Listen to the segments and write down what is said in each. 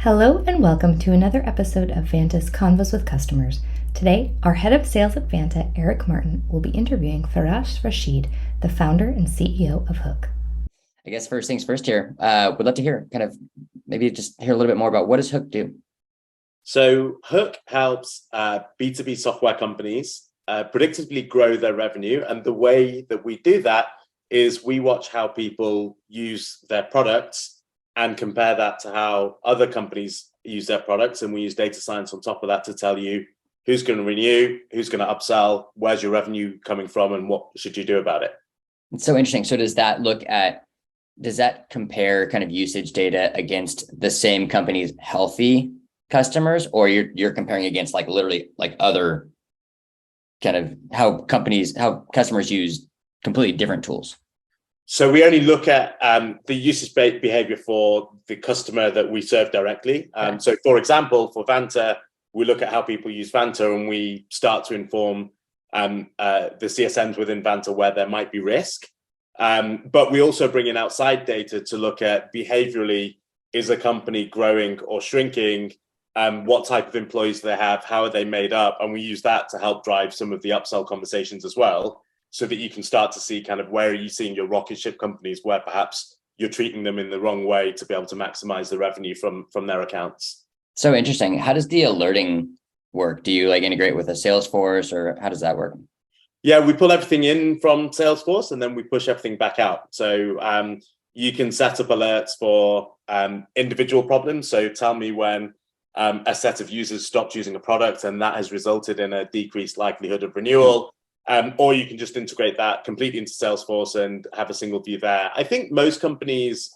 Hello and welcome to another episode of Vanta's Convos with Customers. Today, our head of sales at Vanta, Eric Martin, will be interviewing Firaas Rashid, the founder and CEO of Hook. I guess first things first here, would love to hear maybe just hear a little bit more about what does Hook do? So Hook helps B2B software companies predictably grow their revenue. And the way that we do that is we watch how people use their products and compare that to how other companies use their products. And we use data science on top of that to tell you who's going to renew, who's going to upsell, where's your revenue coming from, and what should you do about it. It's so interesting. So does that compare kind of usage data against the same company's healthy customers, or you're comparing against literally other kind of how customers use completely different tools? So we only look at the usage behavior for the customer that we serve directly. So for example, for Vanta, we look at how people use Vanta and we start to inform the CSMs within Vanta where there might be risk. But we also bring in outside data to look at behaviorally, is a company growing or shrinking? What type of employees they have? How are they made up? And we use that to help drive some of the upsell conversations as well, so that you can start to see kind of where are you seeing your rocket ship companies where perhaps you're treating them in the wrong way to be able to maximize the revenue from their accounts. So interesting. How does the alerting work? Do you integrate with a Salesforce, or how does that work? Yeah, we pull everything in from Salesforce and then we push everything back out. So you can set up alerts for individual problems. So tell me when a set of users stopped using a product and that has resulted in a decreased likelihood of renewal. Or you can just integrate that completely into Salesforce and have a single view there. I think most companies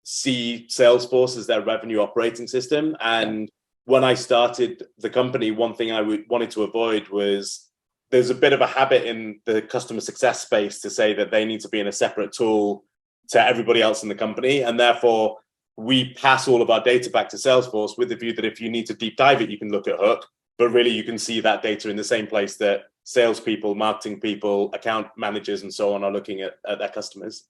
see Salesforce as their revenue operating system. And when I started the company, one thing I wanted to avoid was there's a bit of a habit in the customer success space to say that they need to be in a separate tool to everybody else in the company. And therefore, we pass all of our data back to Salesforce with the view that if you need to deep dive it, you can look at Hook. But really, you can see that data in the same place that salespeople, marketing people, account managers, and so on are looking at their customers.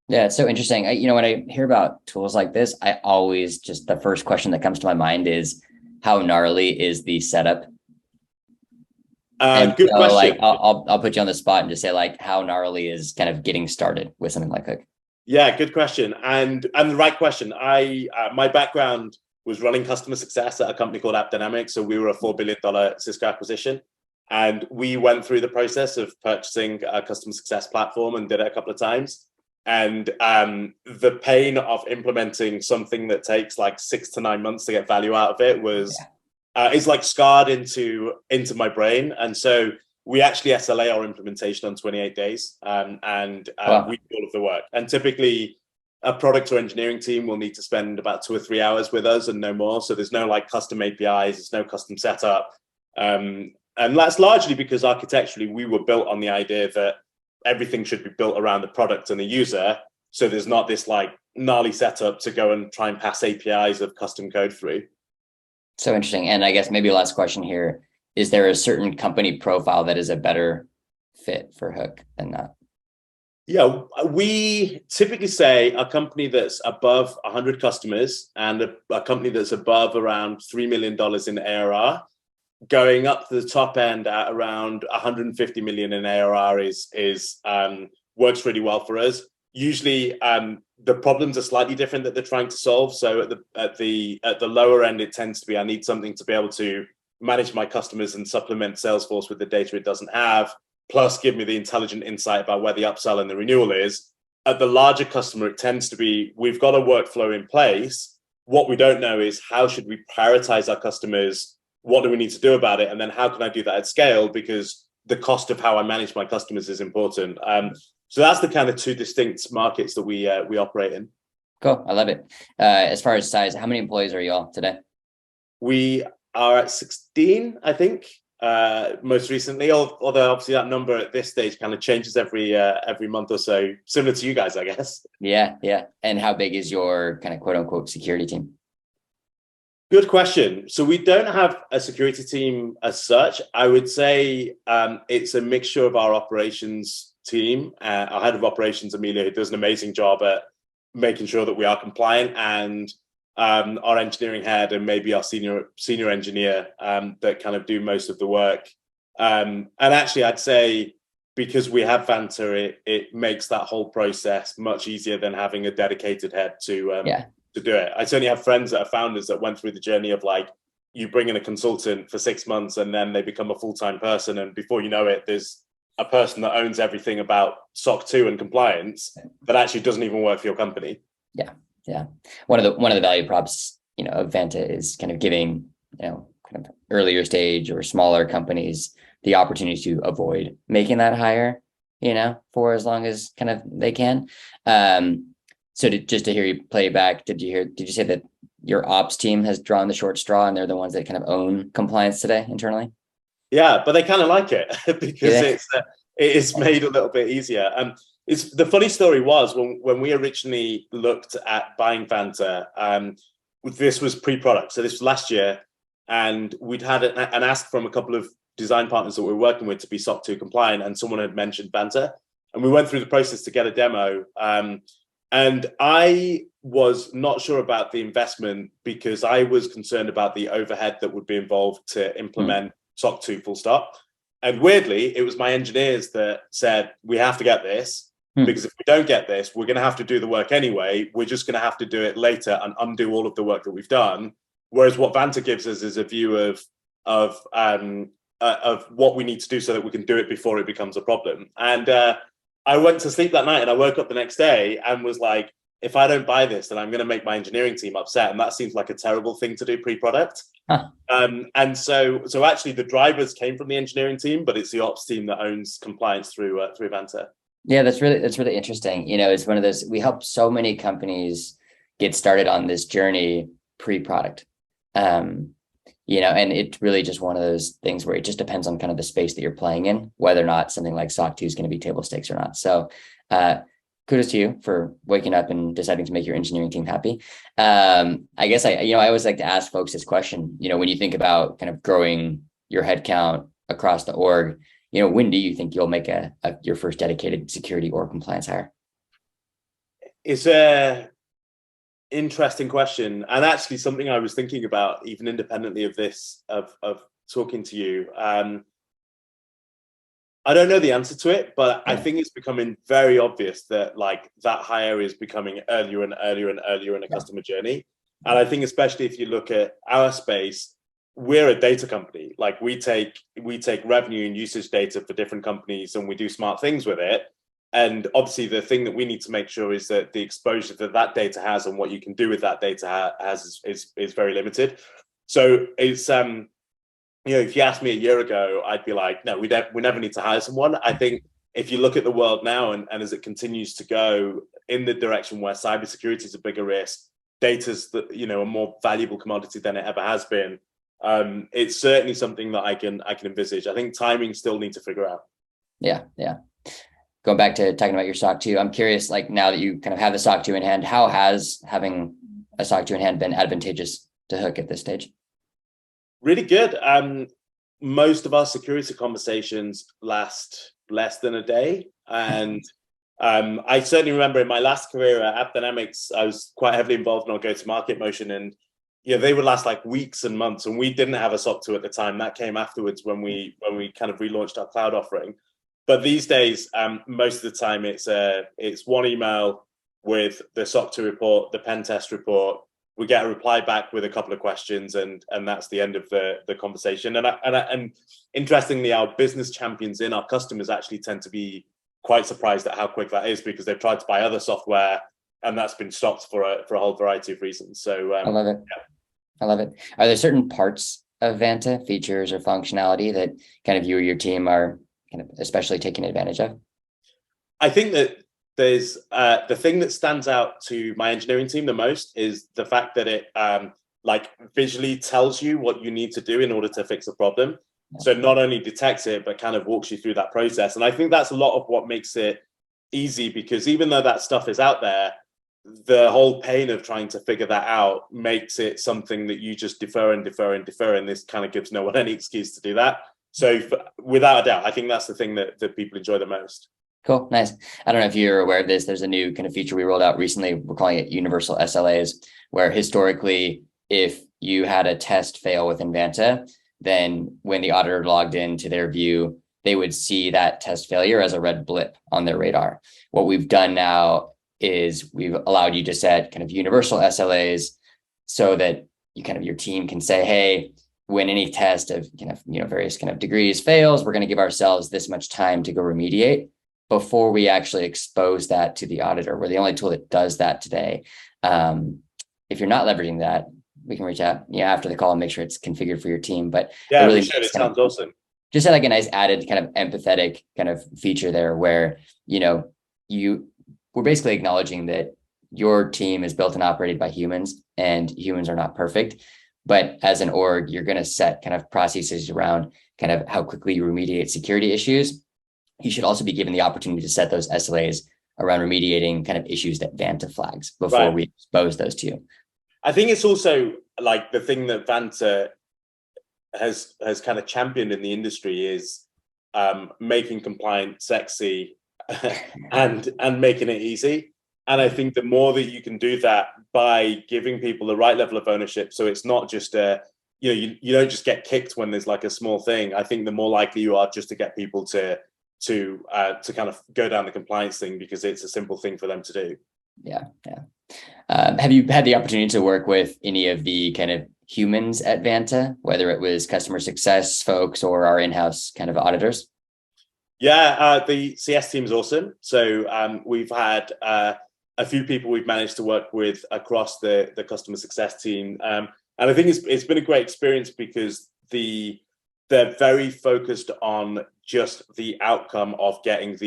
Yeah, it's so interesting. When I hear about tools like this, I always the first question that comes to my mind is, how gnarly is the setup? Good question. I'll put you on the spot and just say how gnarly is kind of getting started with something like Hook? Yeah, good question, and the right question. My background was running customer success at a company called AppDynamics. So we were a $4 billion Cisco acquisition. And we went through the process of purchasing a customer success platform and did it a couple of times. And the pain of implementing something that takes 6 to 9 months to get value out of it was is scarred into my brain. And so we actually SLA our implementation on 28 days we do all of the work. And typically a product or engineering team will need to spend about 2 or 3 hours with us and no more. So there's no custom APIs, there's no custom setup. And that's largely because architecturally we were built on the idea that everything should be built around the product and the user. So there's not this gnarly setup to go and try and pass APIs of custom code through. So interesting. And I guess maybe last question here, is there a certain company profile that is a better fit for Hook than that? Yeah, we typically say a company that's above 100 customers and a company that's above around $3 million in ARR, going up to the top end at around 150 million in ARR is works really well for us. Usually, the problems are slightly different that they're trying to solve. So at the lower end, it tends to be I need something to be able to manage my customers and supplement Salesforce with the data it doesn't have, plus give me the intelligent insight about where the upsell and the renewal is. At the larger customer, it tends to be we've got a workflow in place. What we don't know is how should we prioritize our customers. What do we need to do about it? And then how can I do that at scale? Because the cost of how I manage my customers is important. So that's the kind of two distinct markets that we operate in. Cool. I love it. As far as size, how many employees are you all today? We are at 16, I think, most recently, although obviously that number at this stage kind of changes every month or so, similar to you guys, I guess. Yeah. And how big is your kind of quote unquote security team? Good question. So we don't have a security team as such. I would say it's a mixture of our operations team. Our head of operations, Amelia, who does an amazing job at making sure that we are compliant, and our engineering head and maybe our senior engineer that kind of do most of the work. And actually, I'd say because we have Vanta, it makes that whole process much easier than having a dedicated head to do it. I certainly have friends that are founders that went through the journey of like, you bring in a consultant for 6 months and then they become a full-time person. And before you know it, there's a person that owns everything about SOC 2 and compliance that actually doesn't even work for your company. Yeah. One of the value props, of Vanta is kind of giving, kind of earlier stage or smaller companies the opportunity to avoid making that hire, for as long as kind of they can. So just to hear you play back, did you say that your ops team has drawn the short straw and they're the ones that kind of own compliance today internally? Yeah, but they kind of like it because it is made a little bit easier. It's the funny story was when we originally looked at buying Vanta, this was pre-product. So this was last year, and we'd had an ask from a couple of design partners that we were working with to be SOC 2 compliant, and someone had mentioned Vanta, and we went through the process to get a demo. And I was not sure about the investment because I was concerned about the overhead that would be involved to implement SOC 2 full stop. And weirdly, it was my engineers that said, we have to get this because if we don't get this, we're going to have to do the work anyway. We're just going to have to do it later and undo all of the work that we've done. Whereas what Vanta gives us is a view of what we need to do so that we can do it before it becomes a problem. And I went to sleep that night and I woke up the next day and was like, if I don't buy this, then I'm going to make my engineering team upset. And that seems like a terrible thing to do pre-product. And so actually the drivers came from the engineering team, but it's the ops team that owns compliance through Vanta. Yeah, that's really interesting. It's one of those, we help so many companies get started on this journey pre-product. And it's really just one of those things where it just depends on kind of the space that you're playing in, whether or not something like SOC 2 is going to be table stakes or not. So kudos to you for waking up and deciding to make your engineering team happy. I guess I always like to ask folks this question, when you think about kind of growing your headcount across the org, when do you think you'll make your first dedicated security or compliance hire? It's a interesting question, and actually something I was thinking about even independently of this, of talking to you. I don't know the answer to it, but I think it's becoming very obvious that like that hire is becoming earlier and earlier and earlier in a customer journey. And I think especially if you look at our space, we're a data company. Like we take revenue and usage data for different companies and we do smart things with it. And obviously the thing that we need to make sure is that the exposure that data has and what you can do with that data is very limited. So it's if you asked me a year ago, I'd be like, no, we never need to hire someone. I think if you look at the world now and as it continues to go in the direction where cybersecurity is a bigger risk, data's a more valuable commodity than it ever has been. It's certainly something that I can envisage. I think timing still need to figure out. Yeah. Going back to talking about your SOC 2, I'm curious, like now that you kind of have the SOC 2 in hand, how has having a SOC 2 in hand been advantageous to Hook at this stage? Really good. Most of our security conversations last less than a day. And I certainly remember in my last career at AppDynamics, I was quite heavily involved in our go-to-market motion. And they would last like weeks and months. And we didn't have a SOC 2 at the time. That came afterwards when we kind of relaunched our cloud offering. But these days, most of the time, it's one email with the SOC 2 report, the pen test report. We get a reply back with a couple of questions, and that's the end of the conversation. And interestingly, our business champions our customers actually tend to be quite surprised at how quick that is because they've tried to buy other software, and that's been stopped for a whole variety of reasons. So I love it. Yeah. I love it. Are there certain parts of Vanta, features or functionality that kind of you or your team are kind of especially taking advantage of? I think that there's the thing that stands out to my engineering team the most is the fact that it like visually tells you what you need to do in order to fix a problem. Yeah. So not only detects it, but kind of walks you through that process. And I think that's a lot of what makes it easy, because even though that stuff is out there, the whole pain of trying to figure that out makes it something that you just defer. And this kind of gives no one any excuse to do that. So without a doubt, I think that's the thing that people enjoy the most. Cool. Nice. I don't know if you're aware of this. There's a new kind of feature we rolled out recently. We're calling it universal SLAs, where historically, if you had a test fail within Vanta, then when the auditor logged into their view, they would see that test failure as a red blip on their radar. What we've done now is we've allowed you to set kind of universal SLAs so that you kind of your team can say, hey, when any test of kind of, various kind of degrees fails, we're going to give ourselves this much time to go remediate before we actually expose that to the auditor. We're the only tool that does that today. If you're not leveraging that, we can reach out after the call and make sure it's configured for your team. But yeah, really it sounds awesome. Just like a nice added kind of empathetic kind of feature there where, we're basically acknowledging that your team is built and operated by humans and humans are not perfect. But as an org, you're going to set kind of processes around kind of how quickly you remediate security issues. You should also be given the opportunity to set those SLAs around remediating kind of issues that Vanta flags before we expose those to you. I think it's also like the thing that Vanta has kind of championed in the industry is making compliance sexy and making it easy. And I think the more that you can do that by giving people the right level of ownership, so it's not just you don't just get kicked when there's like a small thing. I think the more likely you are just to get people to kind of go down the compliance thing because it's a simple thing for them to do. Yeah. Have you had the opportunity to work with any of the kind of humans at Vanta, whether it was customer success folks or our in-house kind of auditors? Yeah, the CS team is awesome. So we've had a few people we've managed to work with across the customer success team. And I think it's been a great experience because they're very focused on just the outcome of getting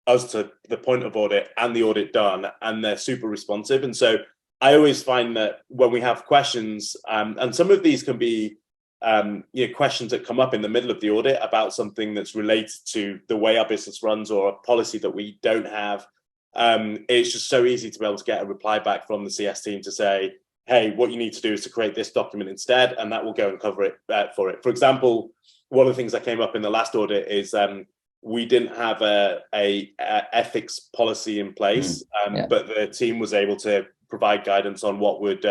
us to the point of audit and the audit done, and they're super responsive. And so I always find that when we have questions, and some of these can be questions that come up in the middle of the audit about something that's related to the way our business runs or a policy that we don't have, it's just so easy to be able to get a reply back from the CS team to say, hey, what you need to do is to create this document instead, and that will go and cover it for it. For example, one of the things that came up in the last audit is we didn't have a ethics policy in place, but the team was able to provide guidance on what would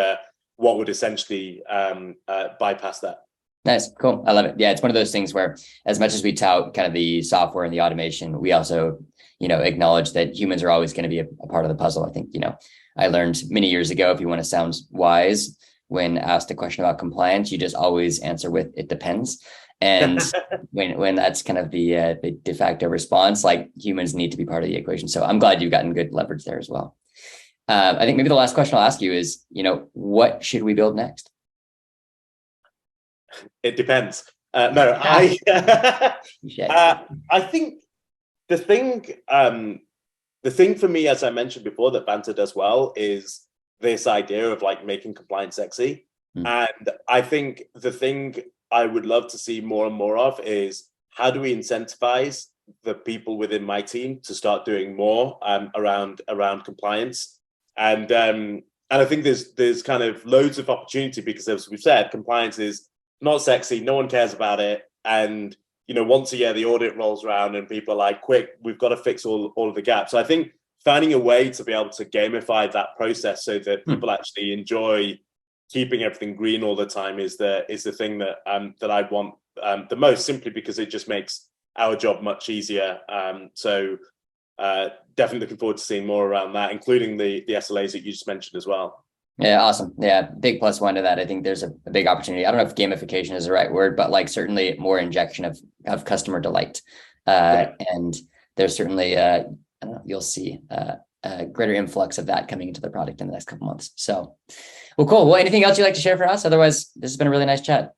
essentially bypass that. Nice, cool. I love it. Yeah, it's one of those things where as much as we tout kind of the software and the automation, we also, acknowledge that humans are always going to be a part of the puzzle. I think, I learned many years ago, if you want to sound wise, when asked a question about compliance, you just always answer with, it depends. And when that's kind of the de facto response, like humans need to be part of the equation. So I'm glad you've gotten good leverage there as well. I think maybe the last question I'll ask you is, what should we build next? It depends. I think the thing for me, as I mentioned before, that Vanta does well is this idea of like making compliance sexy. And I think the thing I would love to see more and more of is how do we incentivize the people within my team to start doing more around compliance. And I think there's kind of loads of opportunity because, as we've said, compliance is not sexy. No one cares about it. And, once a year, the audit rolls around and people are like, quick, we've got to fix all of the gaps. So I think finding a way to be able to gamify that process so that people actually enjoy keeping everything green all the time is the thing that I want the most, simply because it just makes our job much easier. So definitely looking forward to seeing more around that, including the SLAs that you just mentioned as well. Yeah, awesome. Yeah, big plus one to that. I think there's a big opportunity. I don't know if gamification is the right word, but like certainly more injection of customer delight. And there's certainly, I don't know, you'll see a greater influx of that coming into the product in the next couple months. So, well, cool. Well, anything else you'd like to share for us? Otherwise, this has been a really nice chat.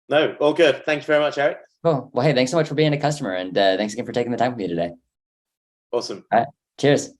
No, all good. Thank you very much, Eric. Cool. Well, hey, thanks so much for being a customer, and thanks again for taking the time with me today. Awesome. All right. Cheers.